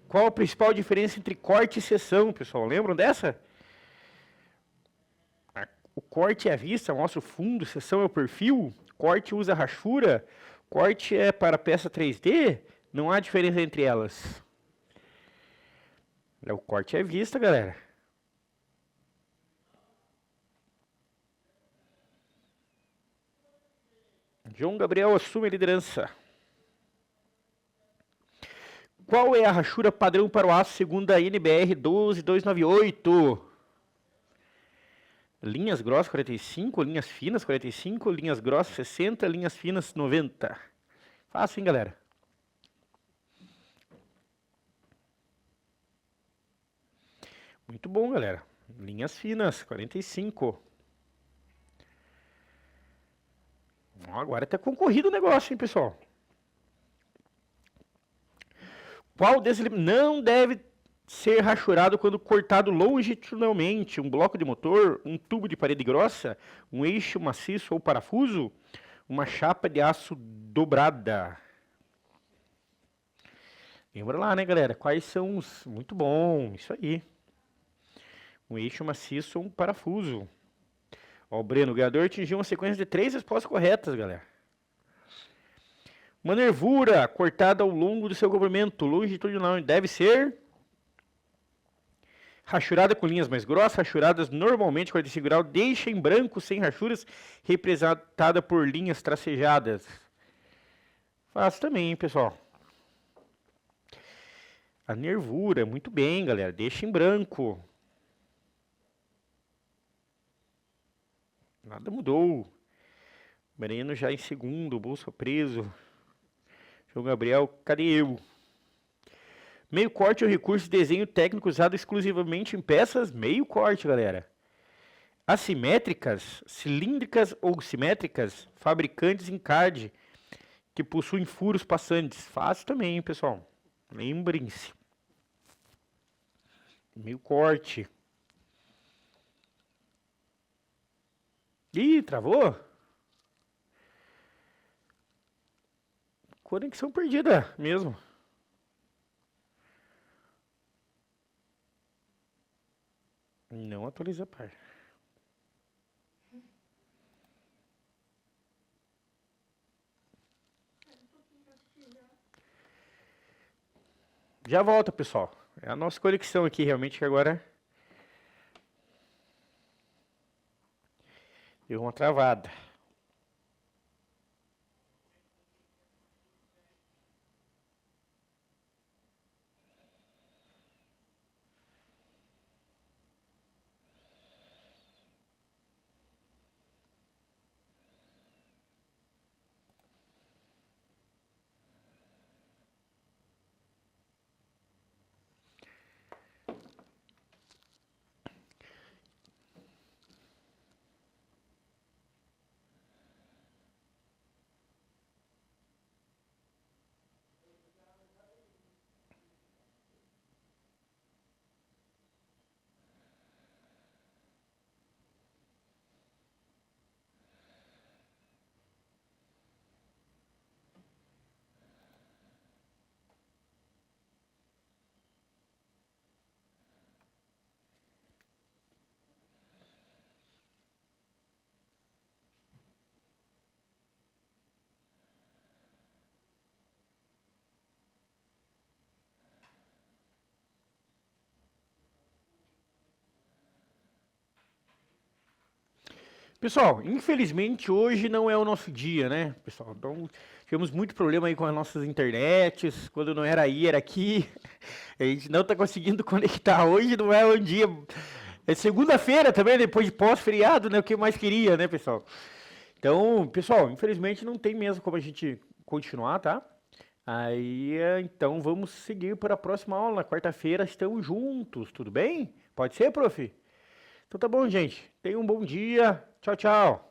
Qual a principal diferença entre corte e seção, pessoal? Lembram dessa? O corte é a vista, mostra o fundo, seção é o perfil, corte usa rachura, corte é para peça 3D, não há diferença entre elas. O corte é vista, galera. João Gabriel assume a liderança. Qual é a rachura padrão para o aço segundo a NBR 12298? Linhas grossas 45, linhas finas 45, linhas grossas 60, linhas finas 90. Fácil, hein, galera? Muito bom, galera. Linhas finas 45. Agora tá concorrido o negócio, hein, pessoal? Qual desses não deve ser rachurado quando cortado longitudinalmente? Um bloco de motor, um tubo de parede grossa, um eixo maciço ou parafuso, uma chapa de aço dobrada. Lembra lá, né, galera? Quais são os... Muito bom, isso aí. Um eixo maciço ou um parafuso. Ó, o Breno, o ganhador atingiu uma sequência de 3 respostas corretas, galera. Uma nervura cortada ao longo do seu comprimento longitudinal deve ser rachurada com linhas mais grossas, rachuradas normalmente 45 graus, deixa em branco sem rachuras, representada por linhas tracejadas. Fácil também, hein, pessoal. A nervura, muito bem, galera, deixa em branco. Nada mudou. Breno já em segundo, bolsa preso. João Gabriel, cadê eu? Meio corte é um recurso de desenho técnico usado exclusivamente em peças meio corte, galera. Assimétricas, cilíndricas ou simétricas, fabricantes em CAD, que possuem furos passantes. Fácil também, hein, pessoal. Lembrem-se. Meio corte. Ih, travou? Conexão perdida mesmo. Não atualiza a página. Já volta, pessoal. É a nossa conexão aqui, realmente, que agora deu uma travada. Pessoal, infelizmente hoje não é o nosso dia, né, pessoal? Então, tivemos muito problema aí com as nossas internets, quando não era aí, era aqui. A gente não está conseguindo conectar. Hoje não é um dia É segunda-feira também, depois de pós-feriado, né? O que eu mais queria, né, pessoal? Então, pessoal, infelizmente não tem mesmo como a gente continuar, tá? Aí, então vamos seguir para a próxima aula. Na quarta-feira estamos juntos, tudo bem? Pode ser, prof? Então tá bom, gente. Tenha um bom dia. Tchau, tchau.